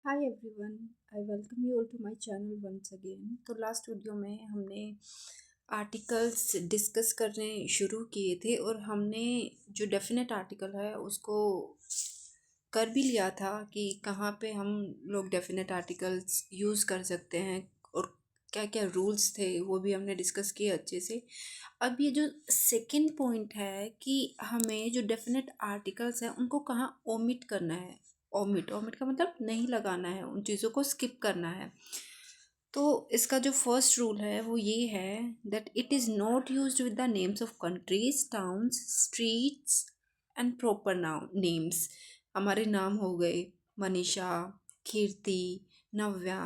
Hi everyone, I welcome you all to my channel once again. तो last video में हमने articles discuss करने शुरू किए थे और हमने जो डेफिनेट आर्टिकल है उसको कर भी लिया था कि कहाँ पे हम लोग डेफिनेट आर्टिकल्स यूज़ कर सकते हैं और क्या क्या रूल्स थे वो भी हमने डिस्कस किए अच्छे से। अब ये जो सेकंड पॉइंट है कि हमें जो डेफिनेट आर्टिकल्स हैं उनको कहाँ ओमिट करना है। ओमिट ओमिट का मतलब नहीं लगाना है, उन चीज़ों को स्किप करना है। तो इसका जो फर्स्ट रूल है वो ये है that it is not used with the names of countries, towns, streets and proper noun names. हमारे नाम हो गए मनीषा, कीर्ति, नव्या,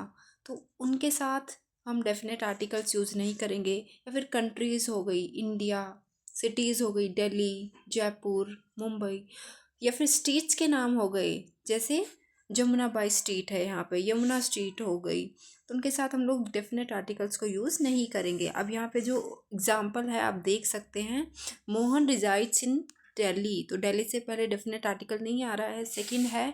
तो उनके साथ हम डेफिनेट आर्टिकल्स यूज़ नहीं करेंगे। या फिर कंट्रीज़ हो गई इंडिया, सिटीज़ हो गई दिल्ली, जयपुर, मुंबई, या फिर स्ट्रीट्स के नाम हो गए जैसे जमुना बाई स्ट्रीट है, यहाँ पे यमुना स्ट्रीट हो गई, तो उनके साथ हम लोग डेफिनेट आर्टिकल्स को यूज़ नहीं करेंगे। अब यहाँ पे जो एग्जांपल है आप देख सकते हैं, मोहन रिजाइड्स इन दिल्ली, तो दिल्ली से पहले डेफिनेट आर्टिकल नहीं आ रहा है। सेकंड है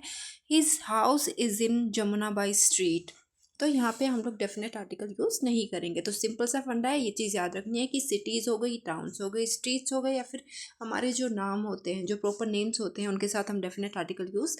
his house is in Jamuna by street, तो यहाँ पे हम लोग डेफिनेट आर्टिकल यूज़ नहीं करेंगे। तो सिंपल सा फंडा है, ये चीज़ याद रखनी है कि सिटीज़ हो गई, टाउन्स हो गई, स्ट्रीट्स हो गए, या फिर हमारे जो नाम होते हैं, जो प्रॉपर नेम्स होते हैं, उनके साथ हम डेफिनेट आर्टिकल यूज़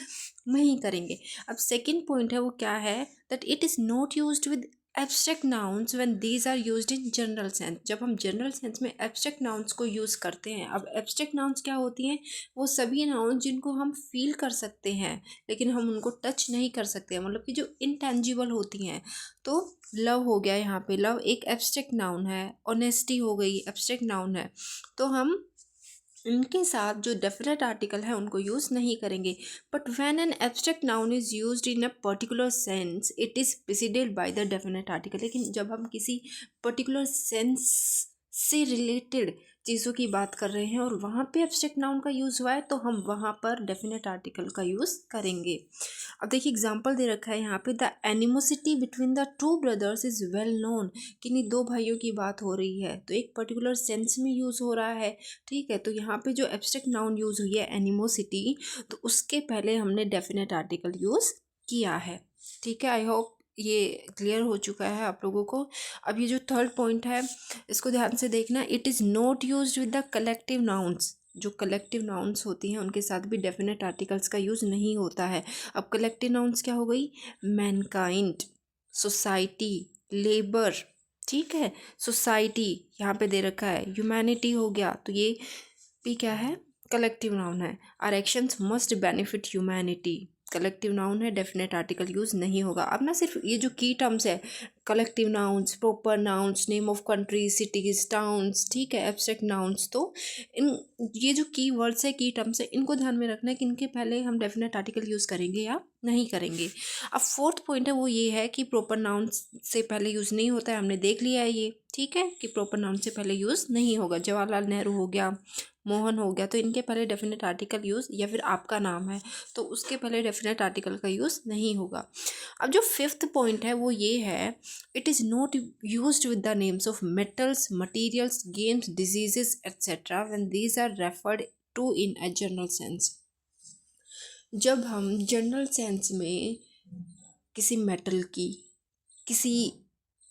नहीं करेंगे। अब सेकंड पॉइंट है वो क्या है, that it is not used with abstract nouns when these are used in general sense. जब हम जनरल सेंस में एब्स्ट्रैक्ट नाउन्स को यूज़ करते हैं, अब एब्स्ट्रैक्ट नाउन्स क्या होती हैं, वो सभी नाउन जिनको हम फील कर सकते हैं लेकिन हम उनको टच नहीं कर सकते, मतलब कि जो इनटेंजिबल होती हैं। तो लव हो गया, यहाँ पे लव एक एब्स्ट्रैक्ट नाउन है, ऑनेस्टी हो गई एब्स्ट्रैक्ट नाउन है, तो हम इनके साथ जो डेफिनेट आर्टिकल है उनको यूज़ नहीं करेंगे। But when an abstract noun is used in a particular sense it is preceded by the definite article. लेकिन जब हम किसी पर्टिकुलर सेंस से रिलेटेड चीज़ों की बात कर रहे हैं और वहाँ पे एब्स्ट्रैक्ट नाउन का यूज़ हुआ है तो हम वहाँ पर डेफिनेट आर्टिकल का यूज़ करेंगे। अब देखिए एग्जाम्पल दे रखा है यहाँ पे, the animosity between the two brothers is well known, कि नहीं दो भाइयों की बात हो रही है तो एक पर्टिकुलर सेंस में यूज़ हो रहा है। ठीक है, तो यहाँ पे जो एब्स्ट्रैक्ट नाउन यूज़ हुई है एनिमोसिटी, तो उसके पहले हमने डेफिनेट आर्टिकल यूज़ किया है। ठीक है, आई होप ये क्लियर हो चुका है आप लोगों को। अब ये जो थर्ड पॉइंट है इसको ध्यान से देखना, it is not used with the collective nouns. जो कलेक्टिव नाउन्स होती हैं उनके साथ भी डेफिनेट आर्टिकल्स का यूज़ नहीं होता है। अब कलेक्टिव नाउन्स क्या हो गई, मैनकाइंड, सोसाइटी, लेबर। ठीक है, सोसाइटी यहाँ पे दे रखा है, ह्यूमैनिटी हो गया, तो ये भी क्या है, कलेक्टिव नाउन है। Our actions must benefit humanity, collective noun है, डेफिनेट आर्टिकल यूज़ नहीं होगा। अब ना सिर्फ ये जो की टर्म्स है, collective nouns, proper nouns, name of countries, cities, towns, ठीक है, एब्स्ट्रैक्ट नाउन्स, तो इन ये जो की वर्ड्स है, की टर्म्स है, इनको ध्यान में रखना है कि इनके पहले हम डेफिनेट आर्टिकल यूज़ करेंगे या नहीं करेंगे। अब फोर्थ पॉइंट है वो ये है कि प्रॉपर नाउन्स से पहले यूज़ नहीं होता है, हमने देख लिया है ये। ठीक है, कि प्रॉपर नाउन से पहले यूज़ नहीं होगा। जवाहरलाल नेहरू हो गया, मोहन हो गया, तो इनके पहले डेफिनेट आर्टिकल यूज़, या फिर आपका नाम है तो उसके पहले डेफिनेट आर्टिकल का यूज़ नहीं होगा। अब जो फिफ्थ पॉइंट है वो ये है, it is not used with the names of metals, materials, games, diseases etcetera when these are referred to in a general sense. जब हम जनरल सेंस में किसी मेटल की, किसी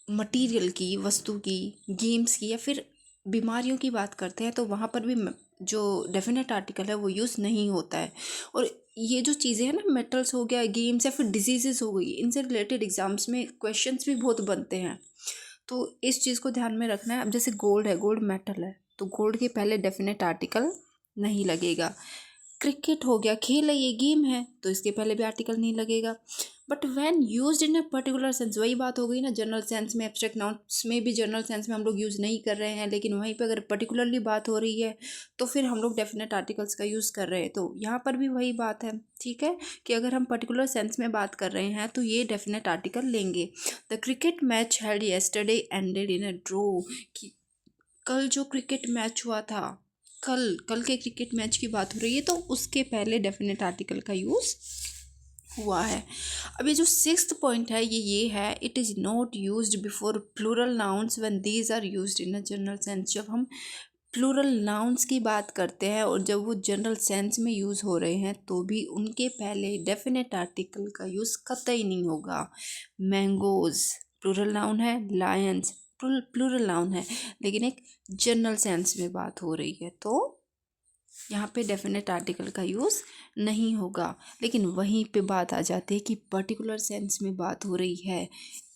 मटेरियल की, वस्तु की, गेम्स की, या फिर बीमारियों की बात करते हैं तो वहाँ पर भी जो डेफिनेट आर्टिकल है वो यूज़ नहीं होता है। और ये जो चीज़ें हैं ना, मेटल्स हो गया, गेम्स, या फिर डिजीज़ेस हो गई, इनसे रिलेटेड एग्जाम्स में क्वेश्चंस भी बहुत बनते हैं, तो इस चीज़ को ध्यान में रखना है। अब जैसे गोल्ड है, गोल्ड मेटल है, तो गोल्ड के पहले डेफिनेट आर्टिकल नहीं लगेगा। क्रिकेट हो गया, खेल है, ये गेम है, तो इसके पहले भी आर्टिकल नहीं लगेगा। But when used in a particular sense, वही बात हो गई ना, जनरल सेंस में, एब्स्ट्रैक्ट नाउन्स में भी जनरल सेंस में हम लोग यूज़ नहीं कर रहे हैं, लेकिन वहीं पे अगर पर्टिकुलरली बात हो रही है तो फिर हम लोग डेफिनेट आर्टिकल्स का यूज़ कर रहे हैं। तो यहाँ पर भी वही बात है, ठीक है, कि अगर हम पर्टिकुलर सेंस में बात कर रहे हैं तो ये डेफिनेट आर्टिकल लेंगे। The cricket match held yesterday ended in a draw, कि कल जो क्रिकेट मैच हुआ था, कल कल के क्रिकेट मैच की बात हो रही है, तो उसके पहले डेफिनेट आर्टिकल का यूज़ हुआ है। अब ये जो सिक्स्थ पॉइंट है ये है, it is not used before plural nouns when these are used in a general sense. जब हम प्लूरल नाउन्स की बात करते हैं और जब वो जनरल सेंस में यूज़ हो रहे हैं तो भी उनके पहले डेफिनेट आर्टिकल का यूज़ कतई नहीं होगा। मैंगोज प्लूरल नाउन है, लायंस प्लूरल नाउन है, लेकिन एक जनरल सेंस में बात हो रही है तो यहाँ पे डेफिनेट आर्टिकल का यूज़ नहीं होगा। लेकिन वहीं पे बात आ जाती है कि पर्टिकुलर सेंस में बात हो रही है,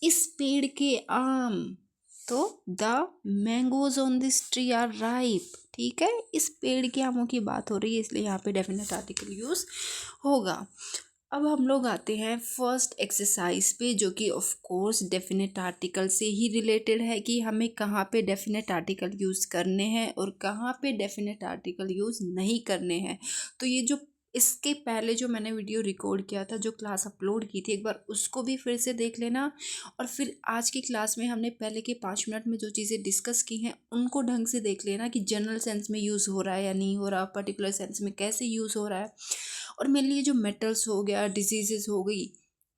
इस पेड़ के आम, तो the mangoes on this tree are ripe. ठीक है, इस पेड़ के आमों की बात हो रही है, इसलिए यहाँ पे डेफिनेट आर्टिकल यूज़ होगा। अब हम लोग आते हैं फर्स्ट एक्सरसाइज पे, जो कि ऑफ कोर्स डेफिनेट आर्टिकल से ही रिलेटेड है कि हमें कहाँ पे डेफिनेट आर्टिकल यूज़ करने हैं और कहाँ पे डेफिनेट आर्टिकल यूज़ नहीं करने हैं। तो ये जो इसके पहले जो मैंने वीडियो रिकॉर्ड किया था, जो क्लास अपलोड की थी, एक बार उसको भी फिर से देख लेना। और फिर आज की क्लास में हमने पहले के 5 मिनट में जो चीज़ें डिस्कस की हैं उनको ढंग से देख लेना कि जनरल सेंस में यूज़ हो रहा है या नहीं हो रहा, पर्टिकुलर सेंस में कैसे यूज़ हो रहा है। और मेरे लिए जो मेटल्स हो गया, डिजीजेस हो गई,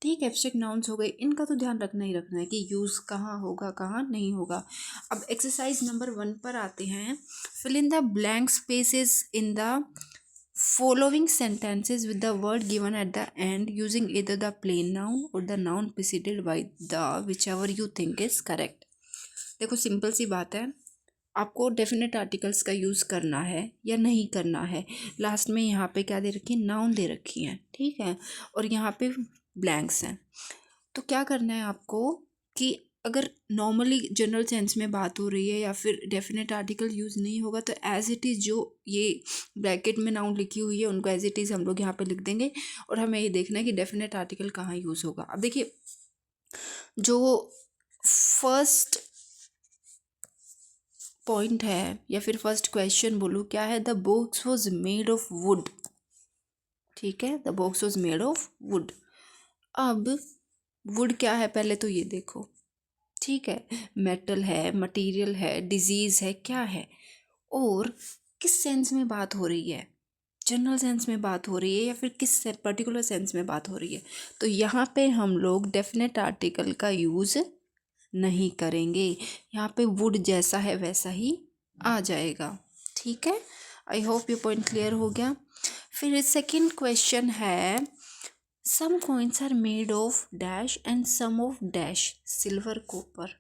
ठीक, एब्स्ट्रैक्ट नाउन्स हो गए, इनका तो ध्यान रखना ही रखना है कि यूज़ कहाँ होगा कहाँ नहीं होगा। अब एक्सरसाइज नंबर 1 पर आते हैं। Fill in the blank spaces in the following sentences with the word given at the end using either the plain noun or the noun preceded by the whichever you think is correct। देखो simple सी बात है, आपको definite articles का use करना है या नहीं करना है। लास्ट में यहाँ पे क्या दे रखी है, नाउन दे रखी है, ठीक है, और यहाँ पे ब्लैंक्स हैं। तो क्या करना है आपको कि अगर नॉर्मली जनरल सेंस में बात हो रही है या फिर डेफिनेट आर्टिकल यूज़ नहीं होगा तो एज इट इज़ जो ये ब्रैकेट में नाउन लिखी हुई है उनको एज इट इज़ हम लोग यहाँ पे लिख देंगे और हमें ये देखना है कि डेफिनेट आर्टिकल कहाँ यूज़ होगा। अब देखिए, जो फर्स्ट पॉइंट है या फिर फर्स्ट क्वेश्चन बोलूँ क्या है, the box was made of would. ठीक है, the box was made of would. अब वुड क्या है पहले तो ये देखो, ठीक है, मेटल है, मटेरियल है, डिजीज़ है, क्या है, और किस सेंस में बात हो रही है, जनरल सेंस में बात हो रही है या फिर किस पर्टिकुलर सेंस में बात हो रही है। तो यहाँ पे हम लोग डेफिनेट आर्टिकल का यूज़ नहीं करेंगे, यहाँ पे वुड जैसा है वैसा ही आ जाएगा। ठीक है, आई होप ये पॉइंट क्लियर हो गया। फिर सेकंड क्वेश्चन है, some coins are made of dash and some of dash, silver copper.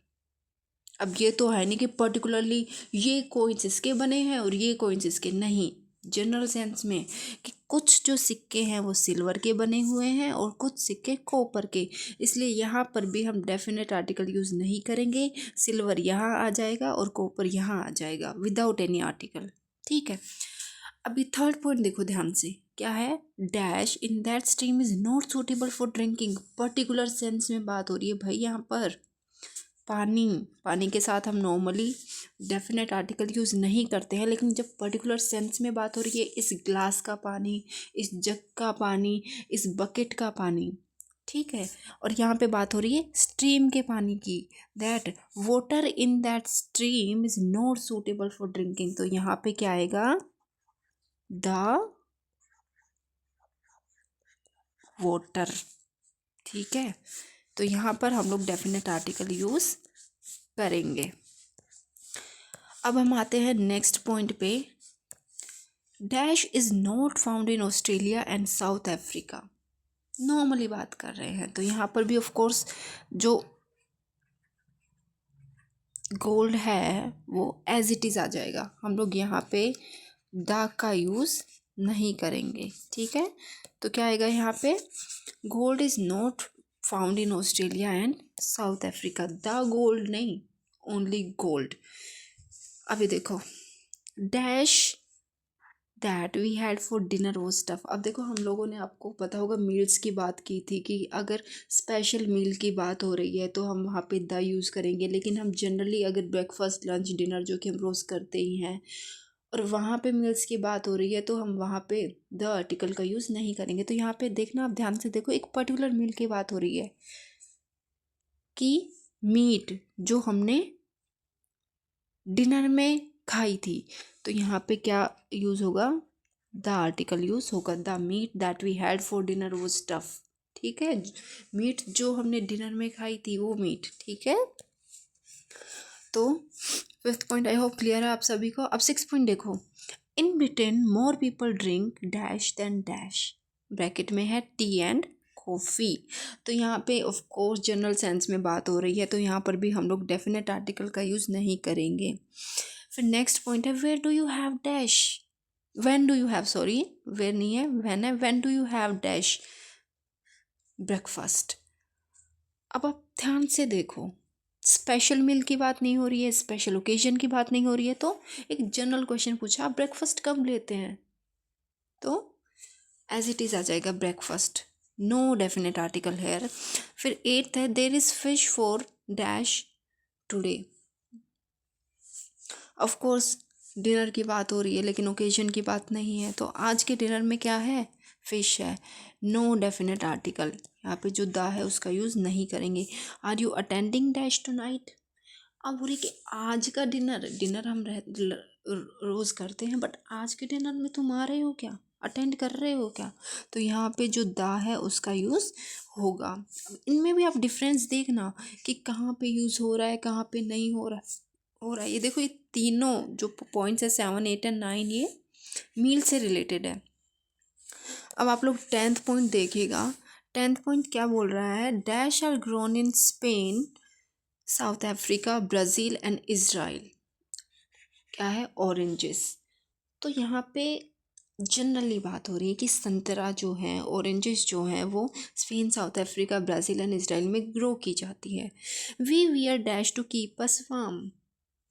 अब ये तो है नहीं कि पर्टिकुलरली ये कॉइन्स इसके बने हैं और ये कॉइन्स इसके, नहीं, जनरल सेंस में कि कुछ जो सिक्के हैं वो सिल्वर के बने हुए हैं और कुछ सिक्के कॉपर के, इसलिए यहाँ पर भी हम डेफिनेट आर्टिकल यूज़ नहीं करेंगे। सिल्वर यहाँ आ जाएगा और कॉपर यहाँ आ जाएगा विदाउट एनी आर्टिकल। ठीक है, अभी थर्ड पॉइंट देखो ध्यान से, क्या है, dash in that stream is not suitable for drinking. Particular sense में बात हो रही है भाई, यहाँ पर पानी के साथ हम नॉर्मली डेफिनेट आर्टिकल यूज़ नहीं करते हैं, लेकिन जब पर्टिकुलर सेंस में बात हो रही है, इस ग्लास का पानी, इस जग का पानी, इस बकेट का पानी, ठीक है, और यहाँ पे बात हो रही है स्ट्रीम के पानी की, that water in that stream is not suitable for drinking. तो यहाँ पे क्या आएगा, द वाटर। ठीक है, तो यहाँ पर हम लोग डेफिनेट आर्टिकल यूज़ करेंगे। अब हम आते हैं नेक्स्ट पॉइंट पे, dash is not found in Australia and South Africa. Normally बात कर रहे हैं तो यहाँ पर भी ऑफ कोर्स जो गोल्ड है वो एज इट इज़ आ जाएगा, हम लोग यहाँ पे द का यूज़ नहीं करेंगे। ठीक है, तो क्या आएगा यहाँ पे, gold is not found in Australia and South Africa, the gold नहीं, ओनली गोल्ड। अभी देखो, dash that we had for dinner वो स्टफ। अब देखो, हम लोगों ने, आपको पता होगा, मील्स की बात की थी कि अगर स्पेशल मील की बात हो रही है तो हम वहाँ पे द यूज़ करेंगे, लेकिन हम जनरली अगर ब्रेकफास्ट लंच डिनर जो कि हम रोज़ करते ही हैं और वहाँ पे मील्स की बात हो रही है तो हम वहाँ पे द आर्टिकल का यूज़ नहीं करेंगे। तो यहाँ पे देखना, आप ध्यान से देखो, एक पर्टिकुलर मील की बात हो रही है कि मीट जो हमने डिनर में खाई थी, तो यहाँ पे क्या यूज़ होगा, द आर्टिकल यूज़ होगा, the meat that we had for dinner वो स्टफ। ठीक है, मीट जो हमने डिनर में खाई थी वो मीट। ठीक है, तो 5th point I hope clear है आप सभी को। अब 6th पॉइंट देखो, in Britain more people drink dash than dash, bracket में है टी एंड कॉफ़ी। तो यहाँ पे ऑफ कोर्स जनरल सेंस में बात हो रही है, तो यहाँ पर भी हम लोग डेफिनेट आर्टिकल का यूज़ नहीं करेंगे। फिर नेक्स्ट पॉइंट है where do you have dash, when do you have, sorry where नहीं है, व्हेन है, when do you have dash breakfast. अब आप ध्यान से देखो, स्पेशल मील की बात नहीं हो रही है, स्पेशल ओकेजन की बात नहीं हो रही है, तो एक जनरल क्वेश्चन पूछा आप ब्रेकफास्ट कब लेते हैं, तो एज इट इज़ आ जाएगा breakfast, no definite article here. फिर 8th है there is fish for dash today, of course dinner की बात हो रही है लेकिन ओकेजन की बात नहीं है, तो आज के डिनर में क्या है, फिश है, नो डेफिनेट आर्टिकल, यहाँ पे जो दा है उसका यूज़ नहीं करेंगे। Are you attending dash tonight, अब बोलिए कि आज का डिनर हम रोज़ करते हैं, बट आज के डिनर में तुम आ रहे हो क्या, अटेंड कर रहे हो क्या, तो यहाँ पे जो दा है उसका यूज़ होगा। इनमें भी आप डिफरेंस देखना कि कहाँ पे यूज़ हो रहा है कहाँ पे नहीं हो रहा है। ये देखो, ये तीनों जो पॉइंट्स है 7, 8 एंड 9 ये मील से रिलेटेड है। अब आप लोग 10th पॉइंट देखिएगा, 10th पॉइंट क्या बोल रहा है, dash are grown in Spain, South Africa, Brazil and Israel, क्या है, ऑरेंजेस। तो यहाँ पे जनरली बात हो रही है कि संतरा जो है, ऑरेंजेस जो हैं वो Spain, South Africa, Brazil and Israel में ग्रो की जाती है। We wear dash to keep us warm,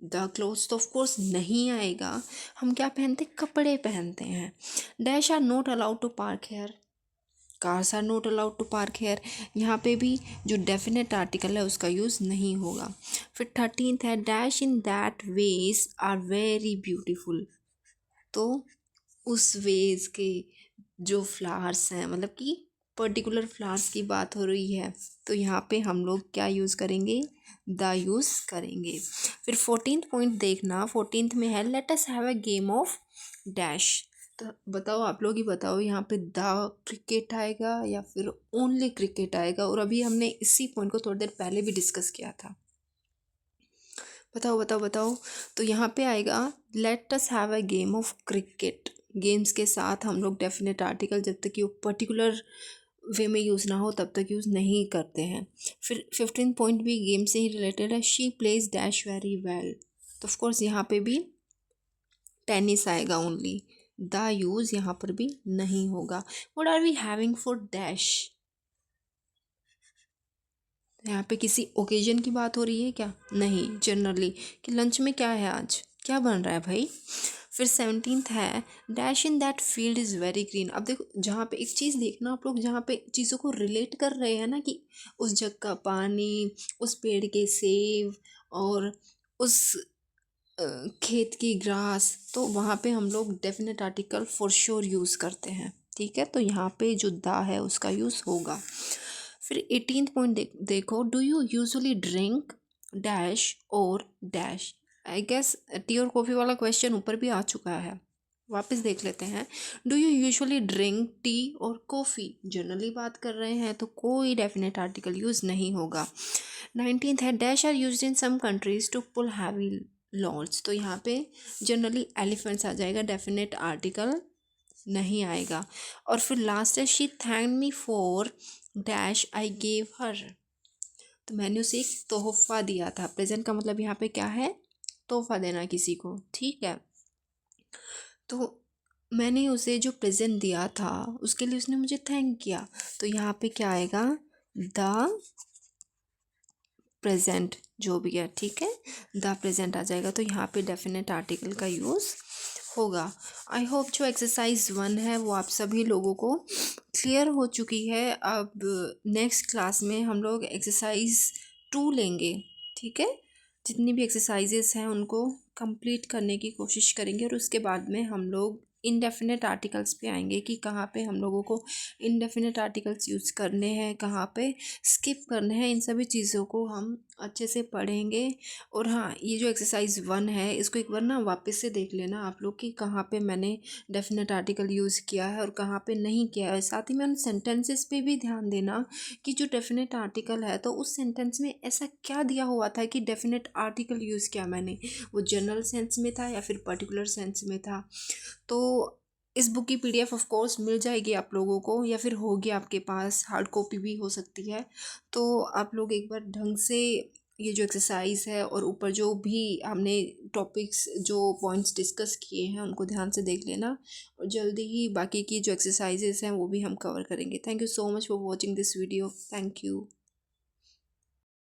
the clothes तो ऑफ कोर्स नहीं आएगा, हम क्या पहनते, कपड़े पहनते हैं। Dash are not allowed to park here, cars are not allowed to park here, यहाँ पे भी जो डेफिनेट आर्टिकल है उसका यूज़ नहीं होगा। फिर 13th है dash in that vase are very beautiful, तो उस वेज के जो फ्लावर्स हैं, मतलब कि पर्टिकुलर फ्लावर्स की बात हो रही है, तो यहाँ पे हम लोग क्या यूज़ करेंगे, द यूज़ करेंगे। फिर 14th पॉइंट देखना, 14th में है let us have a game of dash, तो बताओ आप लोग ही बताओ, यहाँ पे द क्रिकेट आएगा या फिर ओनली क्रिकेट आएगा, और अभी हमने इसी पॉइंट को थोड़ी देर पहले भी डिस्कस किया था, बताओ बताओ बताओ। तो यहाँ पे आएगा let us have a game of cricket, games के साथ हम लोग डेफिनेट आर्टिकल जब तक कि वो पर्टिकुलर वे में यूज़ ना हो तब तक यूज़ नहीं करते हैं। फिर 15 पॉइंट भी गेम से ही रिलेटेड है, she plays dash very well, तो ऑफकोर्स यहाँ पे भी टेनिस आएगा ओनली, द यूज़ यहाँ पर भी नहीं होगा। What are we having for dash, यहाँ पे किसी ओकेजन की बात हो रही है क्या, नहीं, जनरली कि लंच में क्या है, आज क्या बन रहा है भाई। फिर 17th है dash in that field is very green, अब देखो जहाँ पे एक चीज़ देखना आप लोग, जहाँ पे चीज़ों को रिलेट कर रहे हैं ना कि उस जग का पानी, उस पेड़ के सेब और उस खेत की ग्रास, तो वहाँ पे हम लोग definite article for sure use करते हैं, ठीक है, तो यहाँ पे जो दा है उसका यूज़ होगा। फिर 18th पॉइंट देखो, do you usually drink dash और डैश, आई गेस टी और कॉफ़ी वाला क्वेश्चन ऊपर भी आ चुका है, वापस देख लेते हैं। Do you usually drink tea और कॉफ़ी, जनरली बात कर रहे हैं तो कोई डेफिनेट आर्टिकल यूज़ नहीं होगा। 19th है dash are used in some countries to pull heavy launch, तो यहाँ पे जनरली एलिफेंट्स आ जाएगा, डेफिनेट आर्टिकल नहीं आएगा। और फिर लास्ट है she thank me for dash I gave her, तो मैंने उसे एक तोहफ़ा दिया था, प्रेजेंट का मतलब यहाँ पे क्या है, तोहफ़ा देना किसी को, ठीक है, तो मैंने उसे जो प्रेजेंट दिया था उसके लिए उसने मुझे थैंक किया, तो यहाँ पे क्या आएगा, द प्रेजेंट जो भी है, ठीक है, द प्रेजेंट आ जाएगा, तो यहाँ पे डेफिनेट आर्टिकल का यूज़ होगा। आई होप जो एक्सरसाइज 1 है वो आप सभी लोगों को क्लियर हो चुकी है। अब नेक्स्ट क्लास में हम लोग एक्सरसाइज 2 लेंगे, ठीक है, जितनी भी एक्सरसाइजेस हैं उनको कंप्लीट करने की कोशिश करेंगे और उसके बाद में हम लोग इनडेफिनेट आर्टिकल्स पे आएंगे कि कहाँ पे हम लोगों को इनडेफिनेट आर्टिकल्स यूज़ करने हैं, कहाँ पे स्किप करने हैं। इन सभी चीज़ों को हम अच्छे से पढ़ेंगे। और हाँ, ये जो एक्सरसाइज 1 है इसको एक बार ना वापस से देख लेना आप लोग कि कहाँ पे मैंने डेफिनेट आर्टिकल यूज़ किया है और कहाँ पे नहीं किया है। साथ ही में उन सेंटेंसेस पे भी ध्यान देना कि जो डेफिनेट आर्टिकल है तो उस सेंटेंस में ऐसा क्या दिया हुआ था कि डेफिनेट आर्टिकल यूज़ किया मैंने, वो जनरल सेंस में था या फिर पर्टिकुलर सेंस में था। तो इस बुक की पीडीएफ ऑफ कोर्स मिल जाएगी आप लोगों को, या फिर होगी आपके पास, हार्ड कॉपी भी हो सकती है। तो आप लोग एक बार ढंग से ये जो एक्सरसाइज है और ऊपर जो भी हमने टॉपिक्स जो पॉइंट्स डिस्कस किए हैं उनको ध्यान से देख लेना, और जल्दी ही बाकी की जो एक्सरसाइजेस हैं वो भी हम कवर करेंगे। Thank you so much for watching this video. Thank you.